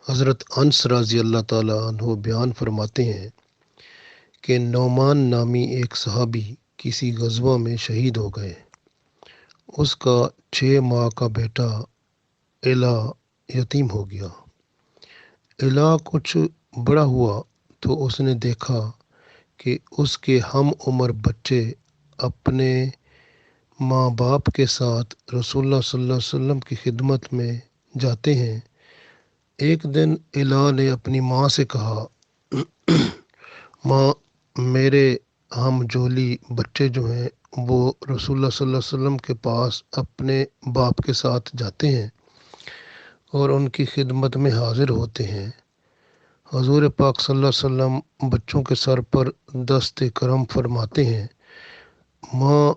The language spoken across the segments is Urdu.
حضرت انس رضی اللہ تعالیٰ عنہ بیان فرماتے ہیں کہ نعمان نامی ایک صحابی کسی غزوہ میں شہید ہو گئے۔ اس کا 6 ماہ کا بیٹا الا یتیم ہو گیا۔ الا کچھ بڑا ہوا تو اس نے دیکھا کہ اس کے ہم عمر بچے اپنے ماں باپ کے ساتھ رسول اللہ صلی اللہ علیہ وسلم کی خدمت میں جاتے ہیں۔ ایک دن الا نے اپنی ماں سے کہا، ماں، میرے ہم جولی بچے جو ہیں وہ رسول اللہ صلی اللہ علیہ وسلم کے پاس اپنے باپ کے ساتھ جاتے ہیں اور ان کی خدمت میں حاضر ہوتے ہیں۔ حضور پاک صلی اللہ علیہ وسلم بچوں کے سر پر دست کرم فرماتے ہیں۔ ماں،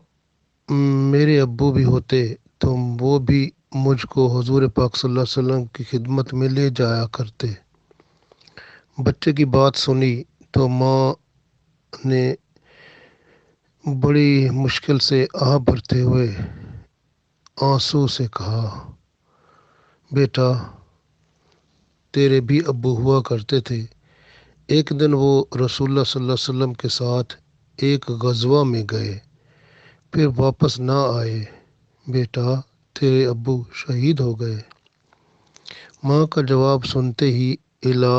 میرے ابو بھی ہوتے تو وہ بھی مجھ کو حضور پاک صلی اللہ علیہ وسلم کی خدمت میں لے جایا کرتے۔ بچے کی بات سنی تو ماں نے بڑی مشکل سے آہ بھرتے ہوئے آنسو سے کہا، بیٹا، تیرے بھی ابو ہوا کرتے تھے۔ ایک دن وہ رسول اللہ صلی اللہ علیہ وسلم کے ساتھ ایک غزوہ میں گئے، پھر واپس نہ آئے۔ بیٹا، تیرے ابو شہید ہو گئے۔ ماں کا جواب سنتے ہی الا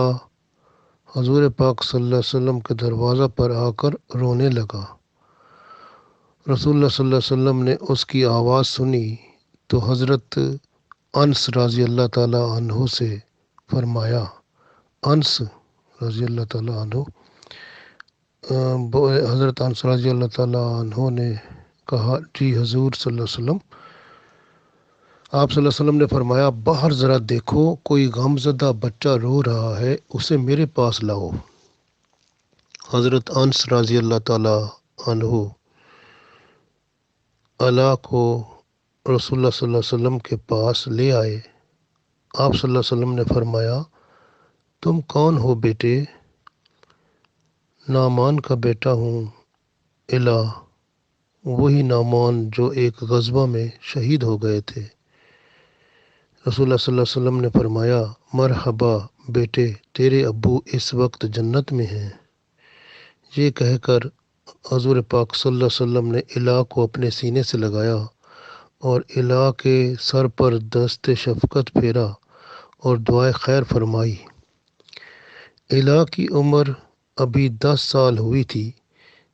حضور پاک صلی اللہ علیہ وسلم کے دروازہ پر آ کر رونے لگا۔ رسول اللہ صلی اللہ علیہ وسلم نے اس کی آواز سنی تو حضرت انس رضی اللہ تعالیٰ عنہ سے فرمایا، انس رضی اللہ تعالیٰ عنہ حضرت انس رضی اللہ تعالیٰ عنہ نے کہا، جی حضور صلی اللہ علیہ وسلم۔ آپ صلی اللہ علیہ وسلم نے فرمایا، باہر ذرا دیکھو، کوئی غم زدہ بچہ رو رہا ہے، اسے میرے پاس لاؤ۔ حضرت انس رضی اللہ تعالیٰ عنہ الا کو رسول اللہ صلی اللہ علیہ وسلم کے پاس لے آئے۔ آپ صلی اللہ علیہ وسلم نے فرمایا، تم کون ہو بیٹے؟ نعمان کا بیٹا ہوں الا، وہی نعمان جو ایک غزوہ میں شہید ہو گئے تھے۔ رسول اللہ صلی اللہ علیہ وسلم نے فرمایا، مرحبا بیٹے، تیرے ابو اس وقت جنت میں ہیں۔ یہ کہہ کر حضور پاک صلی اللہ علیہ وسلم نے الا کو اپنے سینے سے لگایا اور الا کے سر پر دست شفقت پھیرا اور دعائے خیر فرمائی۔ الا کی عمر ابھی 10 سال ہوئی تھی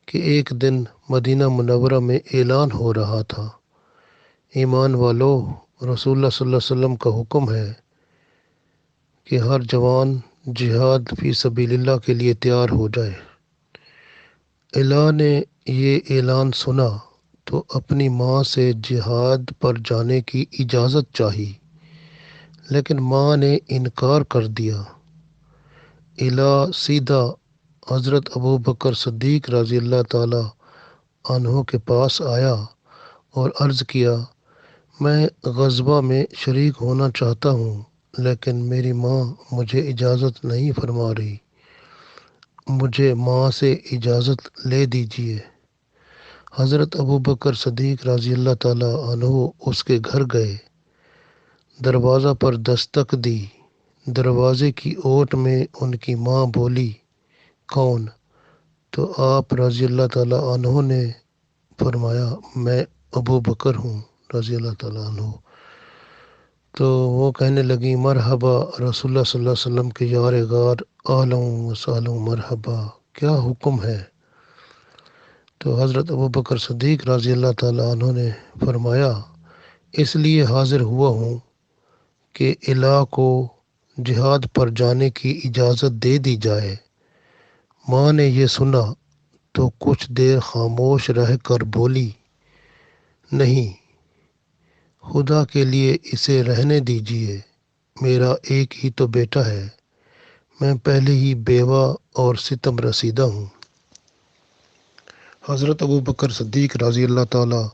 کہ ایک دن مدینہ منورہ میں اعلان ہو رہا تھا، ایمان والو، رسول اللہ صلی اللہ علیہ وسلم کا حکم ہے کہ ہر جوان جہاد فی سبیل اللہ کے لیے تیار ہو جائے۔ الا نے یہ اعلان سنا تو اپنی ماں سے جہاد پر جانے کی اجازت چاہی، لیکن ماں نے انکار کر دیا۔ الا سیدھا حضرت ابوبکر صدیق رضی اللہ تعالیٰ عنہ کے پاس آیا اور عرض کیا، میں غزوہ میں شریک ہونا چاہتا ہوں، لیکن میری ماں مجھے اجازت نہیں فرما رہی، مجھے ماں سے اجازت لے دیجیے۔ حضرت ابوبکر صدیق رضی اللہ تعالیٰ عنہ اس کے گھر گئے، دروازہ پر دستک دی۔ دروازے کی اوٹ میں ان کی ماں بولی، کون؟ تو آپ رضی اللہ تعالیٰ عنہ نے فرمایا، میں ابوبکر ہوں رضی اللہ تعالیٰ عنہ۔ تو وہ کہنے لگی، مرحبا رسول اللہ صلی اللہ علیہ وسلم کے یار غار، اہلا و سہلا مرحبا، کیا حکم ہے؟ تو حضرت ابوبکر صدیق رضی اللہ تعالیٰ عنہ نے فرمایا، اس لیے حاضر ہوا ہوں کہ الا کو جہاد پر جانے کی اجازت دے دی جائے۔ ماں نے یہ سنا تو کچھ دیر خاموش رہ کر بولی، نہیں، خدا کے لیے اسے رہنے دیجیے، میرا ایک ہی تو بیٹا ہے، میں پہلے ہی بیوہ اور ستم رسیدہ ہوں۔ حضرت ابوبکر صدیق رضی اللہ تعالیٰ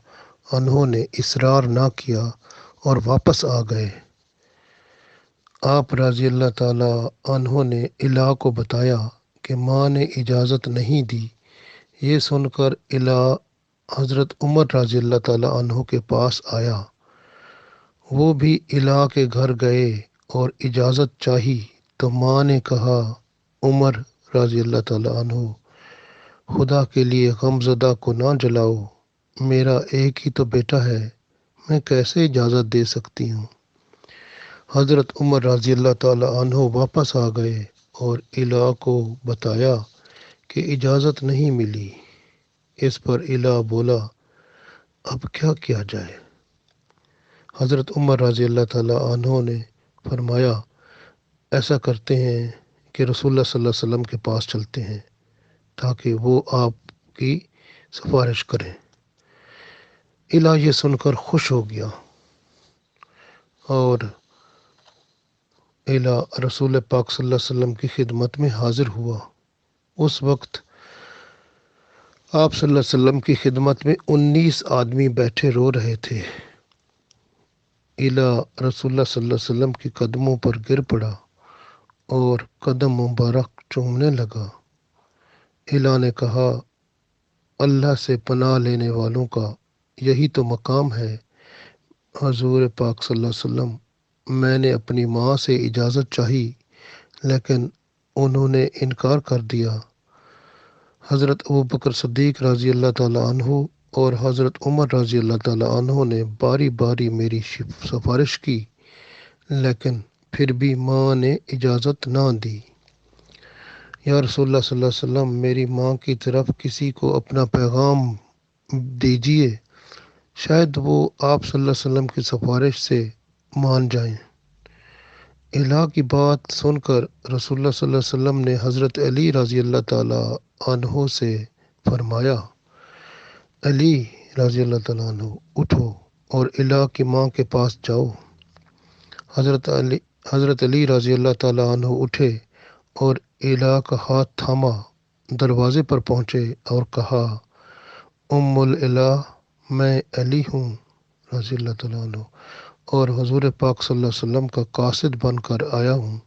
عنہ نے اصرار نہ کیا اور واپس آ گئے۔ آپ رضی اللہ تعالیٰ عنہ نے الا کو بتایا کہ ماں نے اجازت نہیں دی۔ یہ سن کر الا حضرت عمر رضی اللہ تعالیٰ عنہ کے پاس آیا۔ وہ بھی الا کے گھر گئے اور اجازت چاہی تو ماں نے کہا عمر رضی اللہ تعالیٰ عنہ خدا کے لیے غمزدہ کو نہ جلاؤ، میرا ایک ہی تو بیٹا ہے، میں کیسے اجازت دے سکتی ہوں۔ حضرت عمر رضی اللہ تعالیٰ عنہ واپس آ گئے اور الہ کو بتایا کہ اجازت نہیں ملی۔ اس پر الہ بولا اب کیا کیا جائے؟ حضرت عمر رضی اللہ تعالیٰ عنہ نے فرمایا ایسا کرتے ہیں کہ رسول اللہ صلی اللہ علیہ وسلم کے پاس چلتے ہیں تاکہ وہ آپ کی سفارش کریں۔ الہ یہ سن کر خوش ہو گیا اور الہ رسول پاک صلی اللہ علیہ وسلم کی خدمت میں حاضر ہوا۔ اس وقت آپ صلی اللہ علیہ وسلم کی خدمت میں 19 آدمی بیٹھے رو رہے تھے۔ الہ رسول اللہ صلی اللہ علیہ وسلم کے قدموں پر گر پڑا اور قدم مبارک چومنے لگا۔ الہ نے کہا اللہ سے پناہ لینے والوں کا یہی تو مقام ہے۔ حضور پاک صلی اللہ علیہ وسلم، میں نے اپنی ماں سے اجازت چاہی لیکن انہوں نے انکار کر دیا۔ حضرت ابوبکر صدیق رضی اللہ تعالیٰ عنہ اور حضرت عمر رضی اللہ تعالیٰ عنہ نے باری باری میری سفارش کی لیکن پھر بھی ماں نے اجازت نہ دی۔ یا رسول اللہ صلی اللہ علیہ وسلم، میری ماں کی طرف کسی کو اپنا پیغام دیجیے، شاید وہ آپ صلی اللہ علیہ وسلم کی سفارش سے مان جائیں۔ الہ کی بات سن کر رسول اللہ صلی اللہ علیہ وسلم نے حضرت علی رضی اللہ تعالیٰ عنہ سے فرمایا علی رضی اللہ تعالیٰ عنہ اٹھو اور الہ کی ماں کے پاس جاؤ۔ حضرت علی رضی اللہ تعالیٰ عنہ اٹھے اور الہ کا ہاتھ تھاما، دروازے پر پہنچے اور کہا الہ میں علی ہوں رضی اللہ تعالیٰ عنہ اور حضور پاک صلی اللہ علیہ وسلم کا قاصد بن کر آیا ہوں۔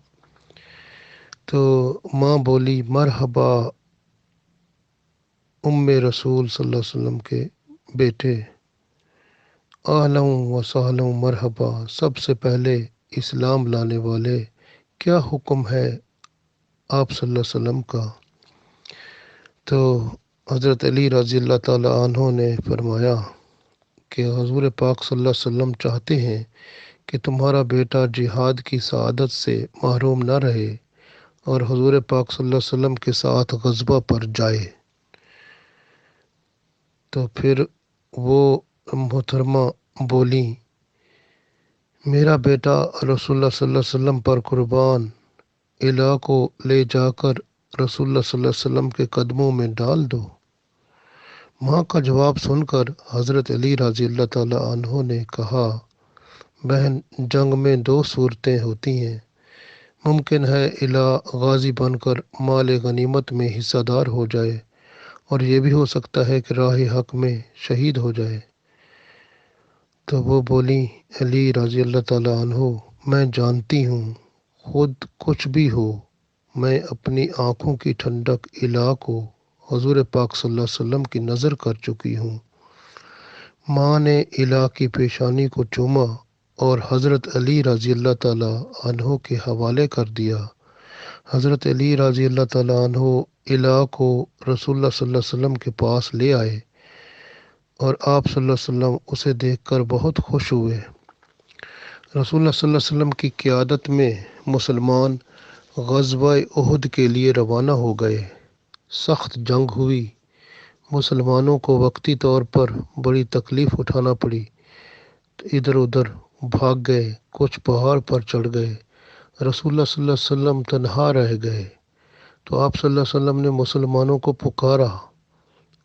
تو ماں بولی مرحبا رسول صلی اللہ علیہ وسلم کے بیٹے، اہلا و سہلا مرحبا، سب سے پہلے اسلام لانے والے، کیا حکم ہے آپ صلی اللہ علیہ وسلم کا؟ تو حضرت علی رضی اللہ تعالیٰ عنہ نے فرمایا کہ حضور پاک صلی اللہ علیہ وسلم چاہتے ہیں کہ تمہارا بیٹا جہاد کی سعادت سے محروم نہ رہے اور حضور پاک صلی اللہ علیہ وسلم کے ساتھ غزوہ پر جائے۔ تو پھر وہ محترمہ بولی میرا بیٹا رسول اللہ صلی اللہ علیہ وسلم پر قربان، الہ کو لے جا کر رسول اللہ صلی اللہ علیہ وسلم کے قدموں میں ڈال دو۔ ماں کا جواب سن کر حضرت علی رضی اللہ تعالیٰ عنہ نے کہا بہن، جنگ میں 2 صورتیں ہوتی ہیں، ممکن ہے الہ غازی بن کر مال غنیمت میں حصہ دار ہو جائے اور یہ بھی ہو سکتا ہے کہ راہ حق میں شہید ہو جائے۔ تو وہ بولی علی رضی اللہ تعالیٰ عنہ، میں جانتی ہوں خود کچھ بھی ہو، میں اپنی آنکھوں کی ٹھنڈک الہ کو حضور پاک صلی اللہ علیہ وسلم کی نظر کر چکی ہوں۔ ماں نے الہ کی پیشانی کو چوما اور حضرت علی رضی اللہ تعالیٰ عنہ کے حوالے کر دیا۔ حضرت علی رضی اللہ تعالیٰ عنہ الہ کو رسول اللہ صلی اللہ علیہ وسلم کے پاس لے آئے اور آپ صلی اللہ علیہ وسلم اسے دیکھ کر بہت خوش ہوئے۔ رسول اللہ صلی اللہ علیہ وسلم کی قیادت میں مسلمان غزوہ احد کے لیے روانہ ہو گئے۔ سخت جنگ ہوئی، مسلمانوں کو وقتی طور پر بڑی تکلیف اٹھانا پڑی، ادھر ادھر بھاگ گئے، کچھ پہاڑ پر چڑھ گئے، رسول اللہ صلی اللہ علیہ وسلم تنہا رہ گئے۔ تو آپ صلی اللہ علیہ وسلم نے مسلمانوں کو پکارا۔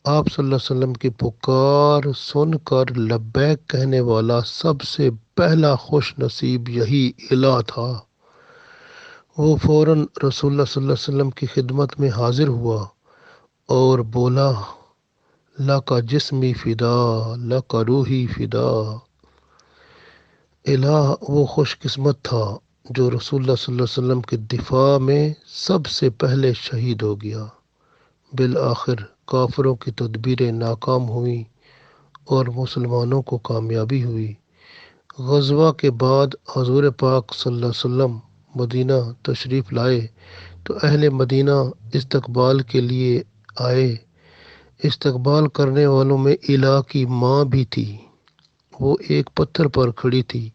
آپ صلی اللہ علیہ وسلم کی پکار سن کر لبیک کہنے والا سب سے پہلا خوش نصیب یہی الہ تھا۔ وہ فوراً رسول اللہ صلی اللہ علیہ وسلم کی خدمت میں حاضر ہوا اور بولا لَکَ جسمی فدا، لَکَ روحی فدا۔ الہ وہ خوش قسمت تھا جو رسول اللہ صلی اللہ علیہ وسلم کے دفاع میں سب سے پہلے شہید ہو گیا۔ بالآخر کافروں کی تدبیریں ناکام ہوئیں اور مسلمانوں کو کامیابی ہوئی۔ غزوہ کے بعد حضور پاک صلی اللہ علیہ وسلم مدینہ تشریف لائے تو اہل مدینہ استقبال کے لیے آئے۔ استقبال کرنے والوں میں الہ کی ماں بھی تھی، وہ ایک پتھر پر کھڑی تھی۔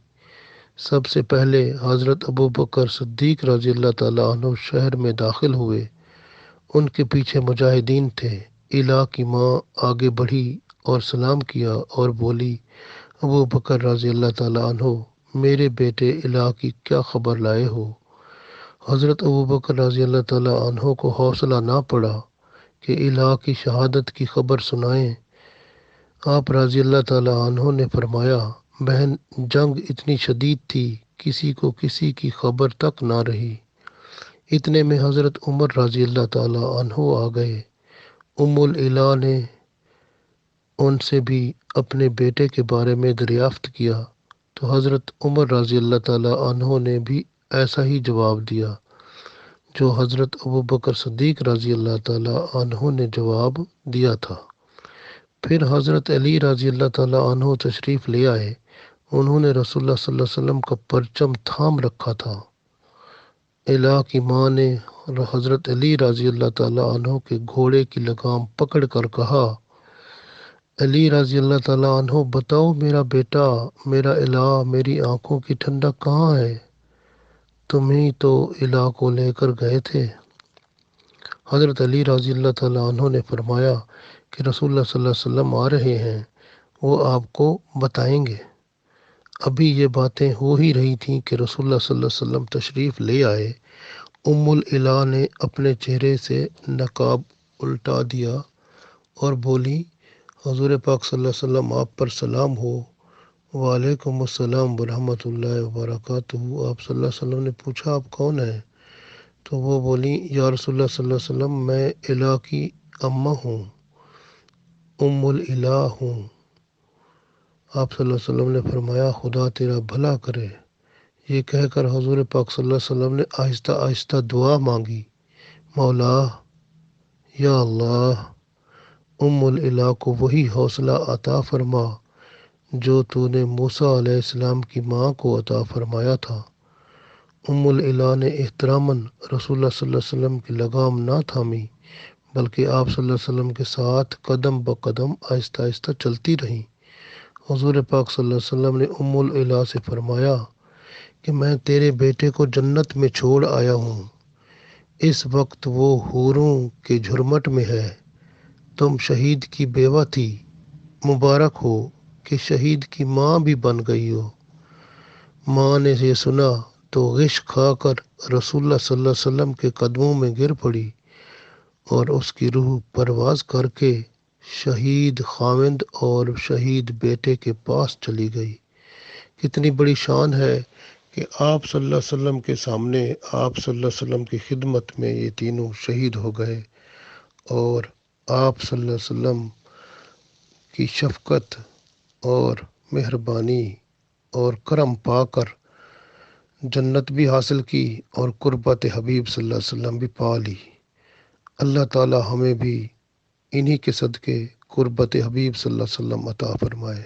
سب سے پہلے حضرت ابوبکر صدیق رضی اللہ تعالیٰ عنہ شہر میں داخل ہوئے، ان کے پیچھے مجاہدین تھے۔ الہ کی ماں آگے بڑھی اور سلام کیا اور بولی، ابوبکر رضی اللہ تعالیٰ عنہ، میرے بیٹے الہ کی کیا خبر لائے ہو؟ حضرت ابوبکر رضی اللہ تعالیٰ عنہ کو حوصلہ نہ پڑا کہ الہ کی شہادت کی خبر سنائیں۔ آپ رضی اللہ تعالیٰ عنہ نے فرمایا، بہن، جنگ اتنی شدید تھی، کسی کو کسی کی خبر تک نہ رہی۔ اتنے میں حضرت عمر رضی اللہ تعالیٰ عنہ آ گئے۔ ام العلا نے ان سے بھی اپنے بیٹے کے بارے میں دریافت کیا تو حضرت عمر رضی اللہ تعالیٰ عنہ نے بھی ایسا ہی جواب دیا جو حضرت ابوبکر صدیق رضی اللہ تعالیٰ عنہ نے جواب دیا تھا۔ پھر حضرت علی رضی اللہ تعالیٰ عنہ تشریف لے آئے۔ انہوں نے رسول اللہ صلی اللہ علیہ وسلم کا پرچم تھام رکھا تھا۔ الہ کی ماں نے حضرت علی رضی اللہ تعالیٰ عنہ کے گھوڑے کی لگام پکڑ کر کہا، علی رضی اللہ تعالیٰ عنہ، بتاؤ میرا بیٹا، میرا الہ، میری آنکھوں کی ٹھنڈک کہاں ہے؟ تم ہی تو الہ کو لے کر گئے تھے۔ حضرت علی رضی اللہ تعالیٰ عنہ نے فرمایا کہ رسول اللہ صلی اللہ علیہ وسلم آ رہے ہیں، وہ آپ کو بتائیں گے۔ ابھی یہ باتیں ہو ہی رہی تھیں کہ رسول اللہ صلی اللہ علیہ وسلم تشریف لے آئے۔ ام العلا نے اپنے چہرے سے نقاب الٹا دیا اور بولی، حضور پاک صلی اللہ علیہ وسلم، آپ پر سلام ہو۔ وعلیکم السلام ورحمۃ اللہ وبرکاتہ۔ آپ صلی اللہ علیہ وسلم نے پوچھا، آپ کون ہیں؟ تو وہ بولی، یا رسول اللہ صلی اللہ علیہ وسلم، میں الہ کی اماں ہوں، ام العلا ہوں۔ آپ صلی اللہ علیہ وسلم نے فرمایا، خدا تیرا بھلا کرے۔ یہ کہہ کر حضور پاک صلی اللہ علیہ وسلم نے آہستہ آہستہ دعا مانگی، مولا، یا اللہ، ام العلا کو وہی حوصلہ عطا فرما جو تو نے موسیٰ علیہ السلام کی ماں کو عطا فرمایا تھا۔ ام العلا نے احتراماً رسول اللہ صلی اللہ علیہ وسلم کی لگام نہ تھامی، بلکہ آپ صلی اللہ علیہ وسلم کے ساتھ قدم بقدم آہستہ آہستہ چلتی رہیں۔ حضور پاک صلی اللہ علیہ وسلم نے ام العلا سے فرمایا کہ میں تیرے بیٹے کو جنت میں چھوڑ آیا ہوں، اس وقت وہ حوروں کے جھرمٹ میں ہے۔ تم شہید کی بیوہ تھی، مبارک ہو کہ شہید کی ماں بھی بن گئی ہو۔ ماں نے یہ سنا تو غش کھا کر رسول اللہ صلی اللہ علیہ وسلم کے قدموں میں گر پڑی اور اس کی روح پرواز کر کے شہید خاوند اور شہید بیٹے کے پاس چلی گئی۔ کتنی بڑی شان ہے کہ آپ صلی اللہ علیہ وسلم کے سامنے، آپ صلی اللہ علیہ وسلم کی خدمت میں یہ تینوں شہید ہو گئے، اور آپ صلی اللہ علیہ وسلم کی شفقت اور مہربانی اور کرم پا کر جنت بھی حاصل کی اور قربت حبیب صلی اللہ علیہ وسلم بھی پا لی۔ اللہ تعالی ہمیں بھی انہی کے صدقے قربت حبیب صلی اللہ علیہ وسلم عطا فرمائے۔